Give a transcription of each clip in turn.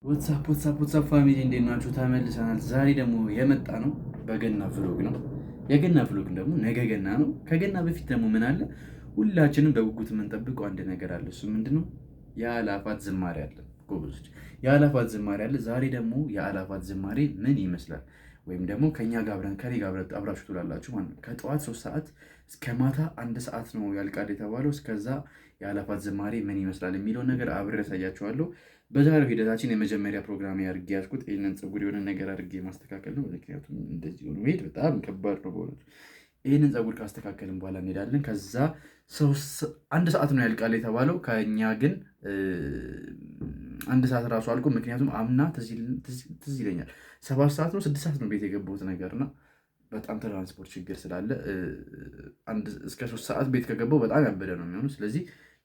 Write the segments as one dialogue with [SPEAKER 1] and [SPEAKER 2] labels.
[SPEAKER 1] ዋትሳፕ ፋሚሊ እንዴት ናችሁ? ተመልሰናል። ዛሬ ደግሞ የመጣ ነው በገና ፍሎግ ነው። የገና ፍሎግ ደግሞ ነገ ገና ነው። ከገና በፊት ደግሞ ምን አለ? ሁላችንም በጉጉት የምንጠብቀው አንድ ነገር አለ። እሱ ምንድነው? የአእላፋት ዝማሬ አለ። ጎበዞች፣ የአእላፋት ዝማሬ አለ። ዛሬ ደግሞ የአእላፋት ዝማሬ ምን ይመስላል ወይም ደግሞ ከኛ ጋር አብራችሁ ትውላላችሁ ማለት ነው። ከጠዋት 3 ሰዓት እስከ ማታ 1 ሰዓት ነው ያልቃል የተባለው። እስከዛ የአእላፋት ዝማሬ ምን ይመስላል የሚለውን ነገር አብሬ ያሳያችኋለሁ። በዛሬው ሂደታችን የመጀመሪያ ፕሮግራም አድርጌ ያዝኩት ይህንን ፀጉር የሆነ ነገር አድርጌ ማስተካከል ነው። ምክንያቱም እንደዚህ ሆኖ መሄድ በጣም ከባድ ነው በእውነቱ። ይህንን ፀጉር ካስተካከልን በኋላ እንሄዳለን። ከዛ 1 ሰዓት ነው ያልቃል የተባለው። ከኛ ግን 1 ሰዓት ራሱ አልቆ፣ ምክንያቱም አምና ትዝ ይለኛል 7 ሰዓት ነው 6 ሰዓት ነው ቤት የገባሁት ነገርና በጣም ትራንስፖርት ችግር ስላለ እስከ 3 ሰዓት ቤት ከገባሁ በጣም ያበደ ነው የሚሆኑ። ስለዚህ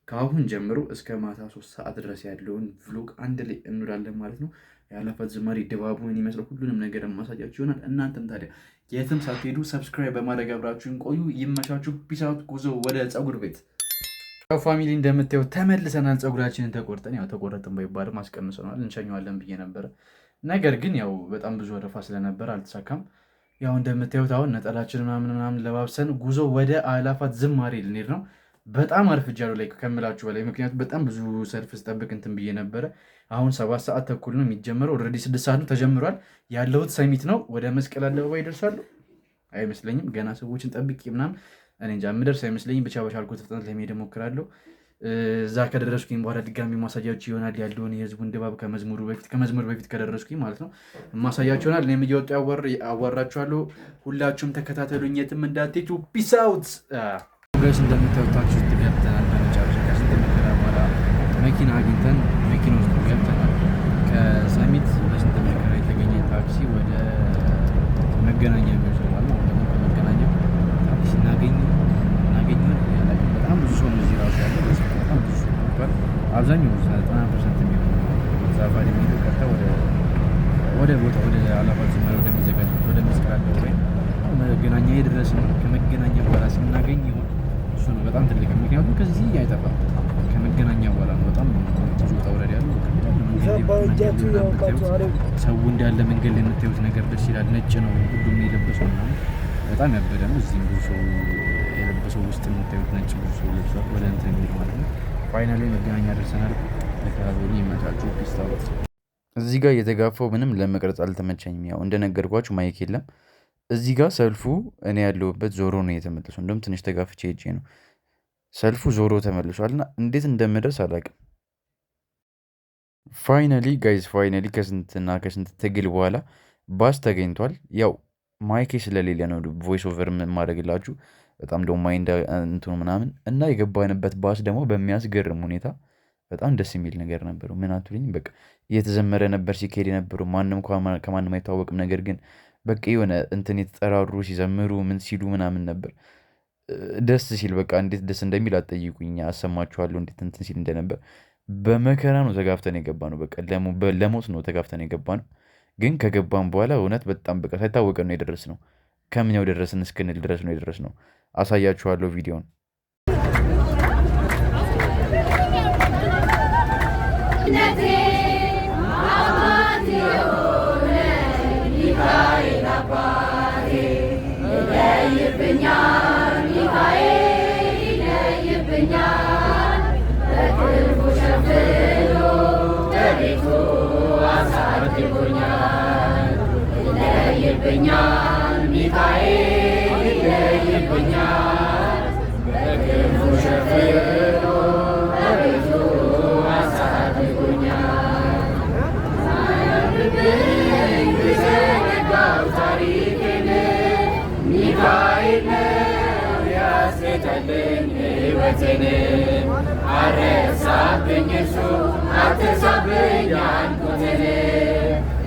[SPEAKER 1] ከአሁን ጀምሮ እስከ ማታ 3 ሰዓት ድረስ ያለውን ቭሎግ አንድ ላይ እንውላለን ማለት ነው። የአእላፋት ዝማሬ ድባቡ ምን ይመስለው ሁሉንም ነገር ማሳያችሁ ይሆናል። እናንተም ታዲያ የትም ሳትሄዱ ሰብስክራይብ በማድረግ አብራችሁን ቆዩ። ይመቻችሁ። ፒስ አውት። ጉዞ ወደ ፀጉር ቤት። ፋሚሊ እንደምታዩት ተመልሰናል። ፀጉራችንን ተቆርጠን፣ ያው ተቆረጥን ባይባልም አስቀንሰናል። እንሸኘዋለን ብዬ ነበረ፣ ነገር ግን ያው በጣም ብዙ ወረፋ ስለነበር አልተሳካም። ያው እንደምታዩት አሁን ነጠላችን ምናምን ለባብሰን ጉዞ ወደ አእላፋት ዝማሬ ልንሄድ ነው። በጣም አርፍጃለሁ ላይ ከምላችሁ በላይ፣ ምክንያቱም በጣም ብዙ ሰልፍ ስጠብቅ እንትን ብዬ ነበረ። አሁን 7 ሰዓት ተኩል ነው የሚጀመረው። ኦልሬዲ 6 ሰዓት ነው ተጀምሯል። ያለሁት ሰሚት ነው። ወደ መስቀል አደባባይ ይደርሳሉ አይመስለኝም። ገና ሰዎችን ጠብቄ ምናምን እኔ እንጃ የምደርስ አይመስለኝም። ብቻ በቻልኩት ፍጥነት ለመሄድ እሞክራለሁ። እዛ ከደረስኩኝ በኋላ ድጋሚ ማሳያችሁ ይሆናል ያለውን የህዝቡን ድባብ ከመዝሙር በፊት ከደረስኩኝ ማለት ነው ማሳያችሁ ይሆናል። እኔም እየወጡ አዋራችኋለሁ። ሁላችሁም ተከታተሉኝ፣ የትም እንዳትሄዱ። ፒስ አውት ጋይስ። እንደምታዩት ታክሲ ውስጥ ገብተናል። በመጨረሻ ከስንት መከራ በኋላ መኪና አግኝተን መኪና ውስጥ ገብተናል። ከሰሚት በስንት መከራ የተገኘ ታክሲ ወደ መገናኛ የሚወስደዋል ነው። ከመገናኛ ታክሲ እናገኝ በጣም ብዙ ሰው እዚህ ራሱ ያለ በጣም ብዙ ሰው ነበር። አብዛኛው 90% የሚሆኑ ተሳፋሪ የሚሄዱ ቀጥታ ወደ ቦታ ወደ አእላፋት ዝማሬ ወደሚዘጋጅበት ወደ መስቀል አደባባይ መገናኛ የደረስን ነው። ከመገናኛ በኋላ ስናገኝ ይሆን እሱ ነው በጣም ትልቅ፣ ምክንያቱም ከዚህ አይጠፋም። ከመገናኛ በኋላ ነው በጣም ብዙ ውጣ ውረድ ያለው። ሰው እንዳለ መንገድ ላይ የምታዩት ነገር ደስ ይላል። ነጭ ነው ሁሉም የለበሰው ምናምን በጣም ያበደ ነው። እዚህም ብዙ ሰው የለበሰው ውስጥ የምታዩት ነጭ ብዙ ሰው ለብሷል። ወደ እንትን የሚሄድ ማለት ነው። ፋይናሊ መገናኛ ደርሰናል። ለተራዞሪ ይመቻችሁ። ፒስ አውት። እዚህ ጋር እየተጋፋው ምንም ለመቅረጽ አልተመቸኝም። ያው እንደነገርኳችሁ ማይክ የለም እዚህ ጋር። ሰልፉ እኔ ያለሁበት ዞሮ ነው የተመለሰው። እንደውም ትንሽ ተጋፍቼ ሄጄ ነው ሰልፉ ዞሮ ተመልሷል። እና እንዴት እንደምደርስ አላውቅም። ፋይናሊ ጋይዝ ከስንት ትግል በኋላ ባስ ተገኝቷል። ያው ማይኬ ስለሌለ ነው ቮይስ ኦቨር የማደርግላችሁ። በጣም ደግሞ ማይንድ እንትኑ ምናምን እና የገባንበት ባስ ደግሞ በሚያስገርም ሁኔታ በጣም ደስ የሚል ነገር ነበረው። ምን አትሉኝ? በቃ እየተዘመረ ነበር ሲካሄድ የነበረው። ማንም ከማንም አይታወቅም። ነገር ግን በቃ የሆነ እንትን የተጠራሩ ሲዘምሩ ምን ሲሉ ምናምን ነበር ደስ ሲል። በቃ እንዴት ደስ እንደሚል አትጠይቁኝ። አሰማችኋለሁ እንዴት እንትን ሲል እንደነበር። በመከራ ነው ተጋፍተን የገባ ነው። በቃ ለሞት ነው ተጋፍተን የገባ ነው። ግን ከገባን በኋላ እውነት በጣም በቃ ሳይታወቀን ነው የደረስነው። ከምኛው ደረስን እስክንል ድረስ ነው የደረስነው። አሳያችኋለሁ ቪዲዮን።
[SPEAKER 2] አረሳብኝ እሱ አትርሳብኝ ያልኩትን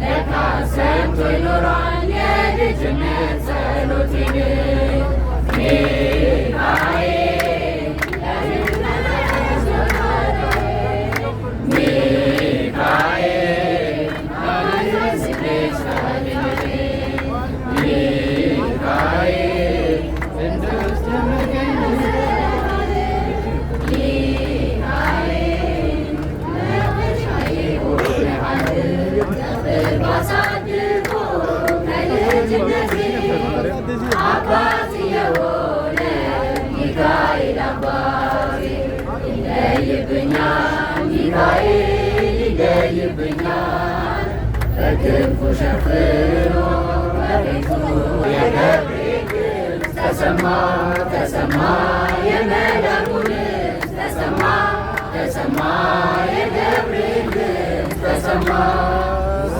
[SPEAKER 2] ለካ ሰምቶ ይኖራል የልጅነት ጸሎቴን። ይገኝብኛል በክንፉ ሸፍኖ በቤቱ የገብርኤል ድምፅ ተሰማ ተሰማ የመልአኩ ድምፅ ተሰማ ተሰማ የገብርኤል ድምፅ ተሰማ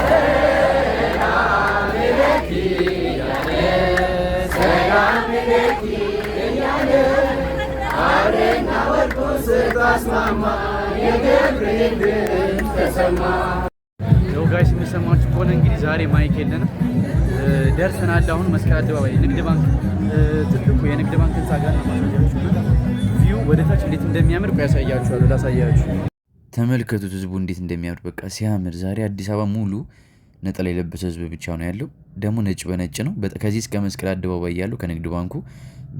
[SPEAKER 2] ሰላም ለኪ እያለ ሰላም ለኪ እያለ ሐርና ወርቁን ስታስማማ የገብርኤል ድምፅ ተሰማ።
[SPEAKER 1] ያው ጋይስ የሚሰማችሁ ከሆነ እንግዲህ ዛሬ ማይክ የለንም፣ ደርሰናል። አሁን መስቀል አደባባይ ንግድ ባንክ ትልቁ የንግድ ባንክ ህንፃ ጋር ነው ማሳያችሁ። ቪው ወደ ታች እንዴት እንደሚያምር ያሳያችኋለሁ። ላሳያችሁ። ተመልከቱት ህዝቡ እንዴት እንደሚያምር በቃ ሲያምር። ዛሬ አዲስ አበባ ሙሉ ነጠላ የለበሰ ህዝብ ብቻ ነው ያለው። ደግሞ ነጭ በነጭ ነው። ከዚህ እስከ መስቀል አደባባይ ያለው ከንግድ ባንኩ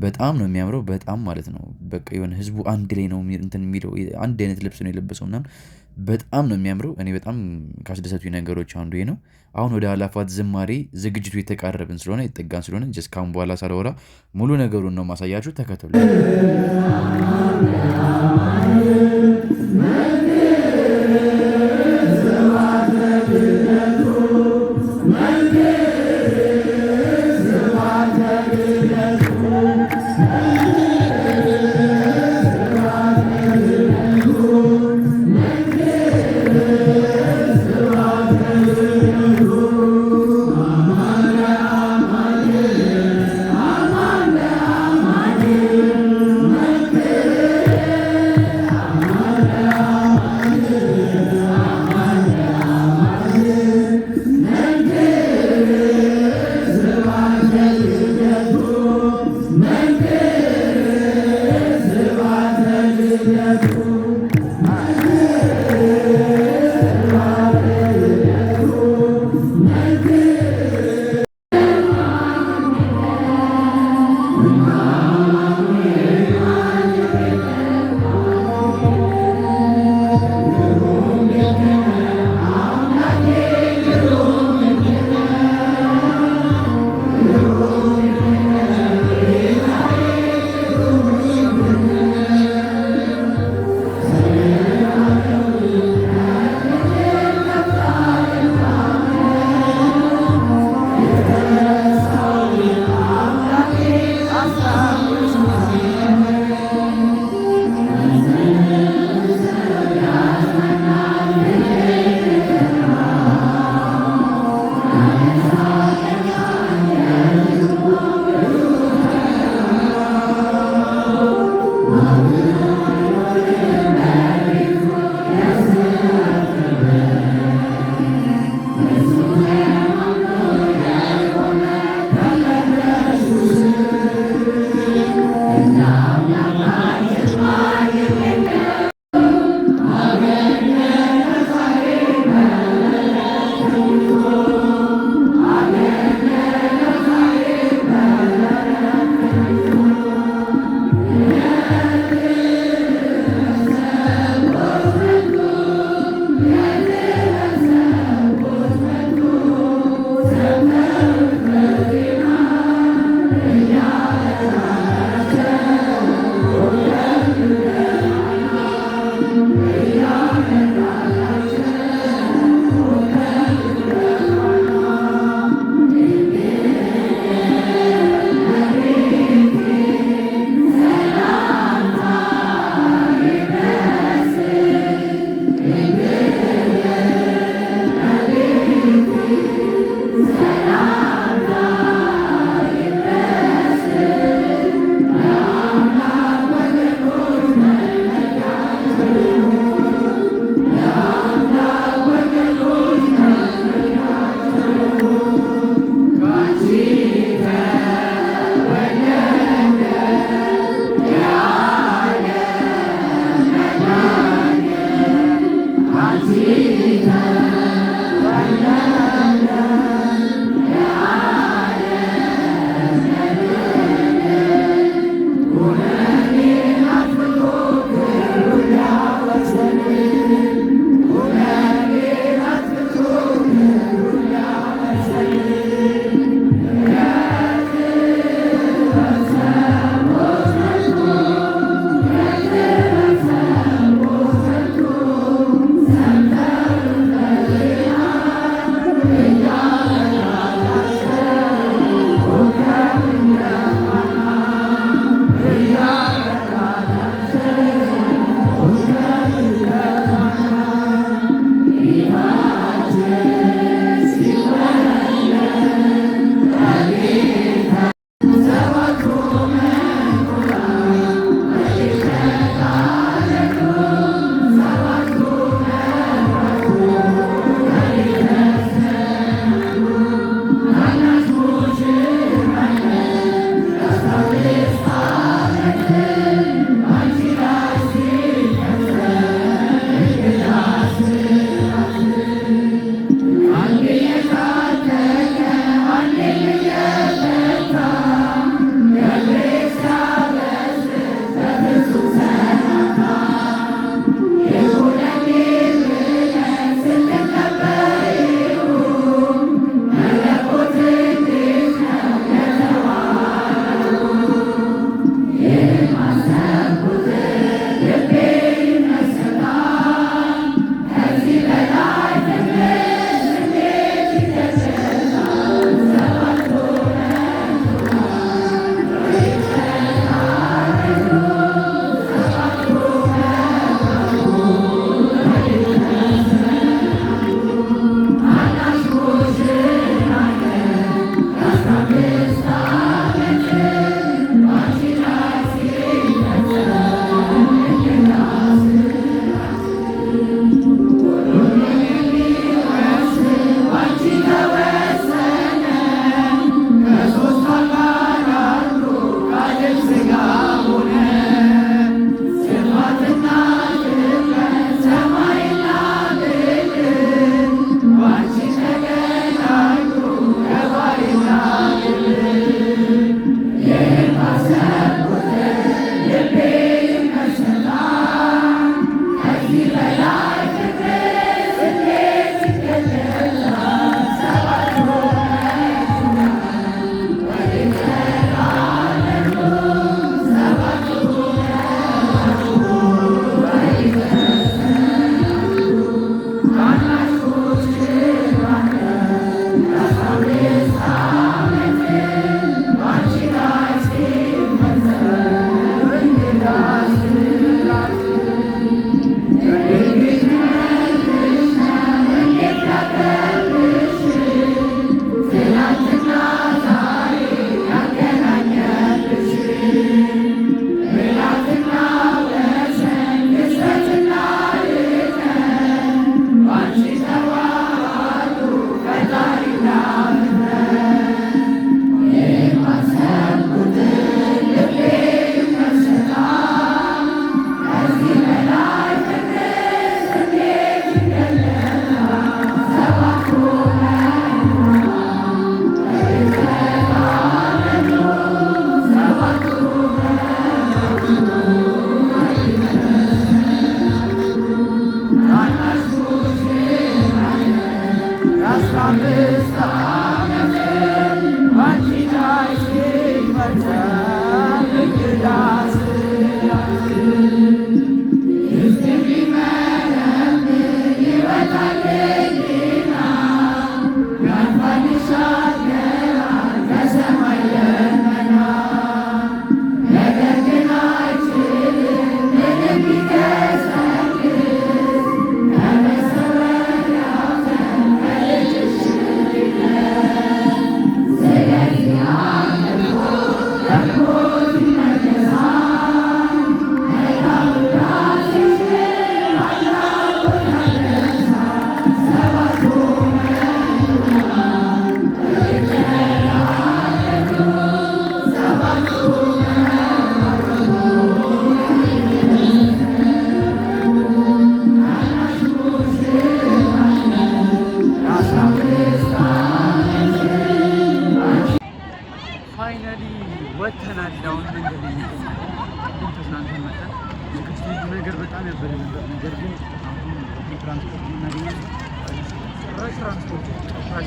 [SPEAKER 1] በጣም ነው የሚያምረው። በጣም ማለት ነው በቃ የሆነ ህዝቡ አንድ ላይ ነው እንትን የሚለው አንድ አይነት ልብስ ነው የለበሰው ምናምን በጣም ነው የሚያምረው። እኔ በጣም ካስደሰቱኝ ነገሮች አንዱ ይሄ ነው። አሁን ወደ አላፋት ዝማሬ ዝግጅቱ የተቃረብን ስለሆነ የተጠጋን ስለሆነ ጀስት ካሁን በኋላ ሳልወራ ሙሉ ነገሩን ነው ማሳያችሁ። ተከተሉ።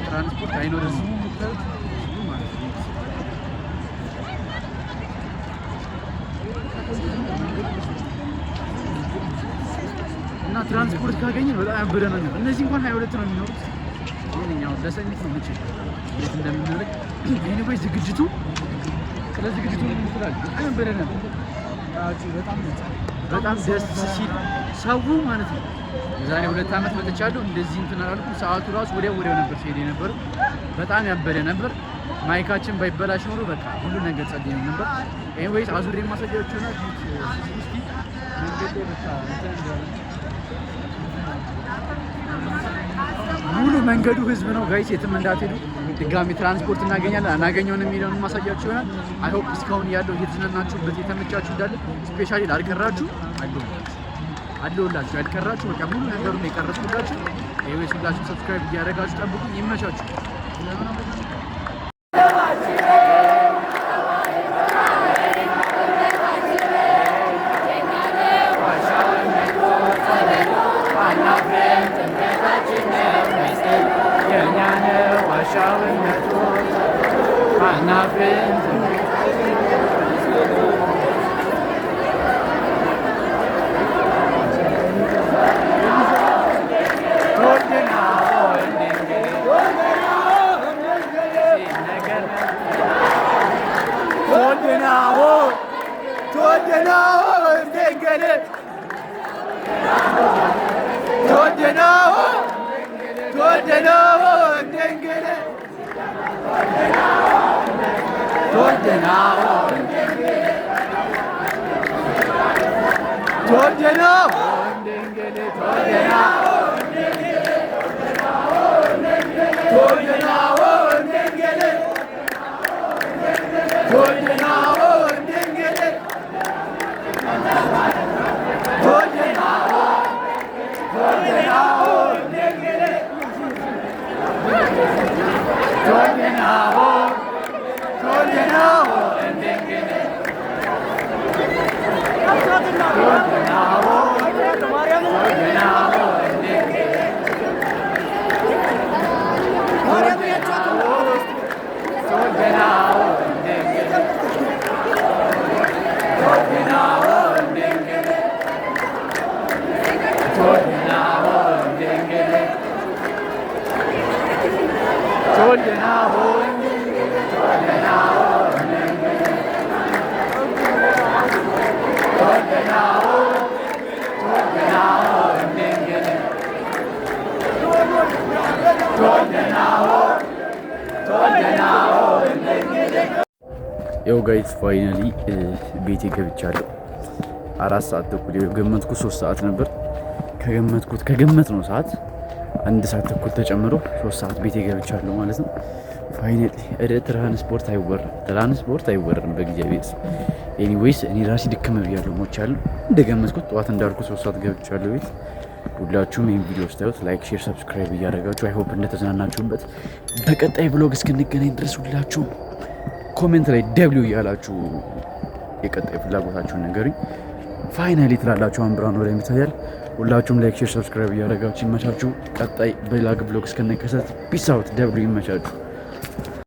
[SPEAKER 1] ትራንስፖርት አይኖርም እና ትራንስፖርት ካገኘን በጣም ያበደ ነው። እነዚህ እንኳን 22 ነው የሚኖሩት። ይሄኛው ለሰሚት ነው ምጭ የት እንደምንልክ ኤኒዌይ ዝግጅቱ ስለዝግጅቱ ምን ይላል? በጣም ያበደ ነው። በጣም ደስ ሲል ሰው ማለት ነው። የዛሬ 2 ዓመት መጥቻለሁ። እንደዚህ እንትን አላልኩም። ሰዓቱ ራሱ ወዲያው ነበር ሲሄድ ነበር። በጣም ያበደ ነበር። ማይካችን ባይበላሽ ኖሮ በቃ ሁሉ ነገር ጸደይ ነበር። ኤኒዌይስ አዙሬ ማሳያችሁ ነው። ሙሉ መንገዱ ህዝብ ነው ጋይስ፣ የትም እንዳትሄዱ። ድጋሚ ትራንስፖርት እናገኛለን አናገኘውን የሚለውን ማሳያችሁ ይሆናል። አይ ሆፕ እስካሁን ያለው እየተዝናናችሁበት የተመቻችሁ እንዳለ ስፔሻሊ ላልቀራችሁ አለሁላችሁ ያልቀራችሁ በቃ ሙሉ ነገሩን የቀረጽኩላችሁ። ኤኒዌይስ ሁላችሁ ሰብስክራይብ እያደረጋችሁ ጠብቁኝ። ይመቻችሁ። ያው ጋይስ ፋይናሊ ቤቴ ገብቻለሁ። 4 ሰዓት ተኩል ገመትኩት 3 ሰዓት ነበር። ከገመት ነው ሰዓት 1 ሰዓት ተኩል ተጨምሮ 3 ሰዓት ቤቴ ገብቻለሁ ማለት ነው። ፋይናሊ ትራንስፖርት አይወረድም በእግዚአብሔር። ኤኒዌይስ እኔ ራሴ ድክም ብያለሁ፣ ሞቻለሁ። እንደገመትኩት ጠዋት እንዳልኩት 3 ሰዓት ገብቻለሁ ቤት። ሁላችሁም ይህን ቪዲዮ ስታዩት ላይክ፣ ሼር፣ ሰብስክራይብ እያደረጋችሁ አይ ሆፕ እንደተዝናናችሁበት። በቀጣይ ብሎግ እስክንገናኝ ድረስ ሁላችሁም ኮሜንት ላይ ደብሊው እያላችሁ የቀጣይ ፍላጎታችሁን ነገሩኝ። ፋይናሊ ትላላችሁ። አሁን ብርሃኑ ወደ የሚታያል ሁላችሁም ላይክ፣ ሼር፣ ሰብስክራይብ እያደረጋችሁ ይመቻችሁ። ቀጣይ በላግ ብሎግ እስከነከሰት ፒስ አውት ደብሉ ይመቻችሁ።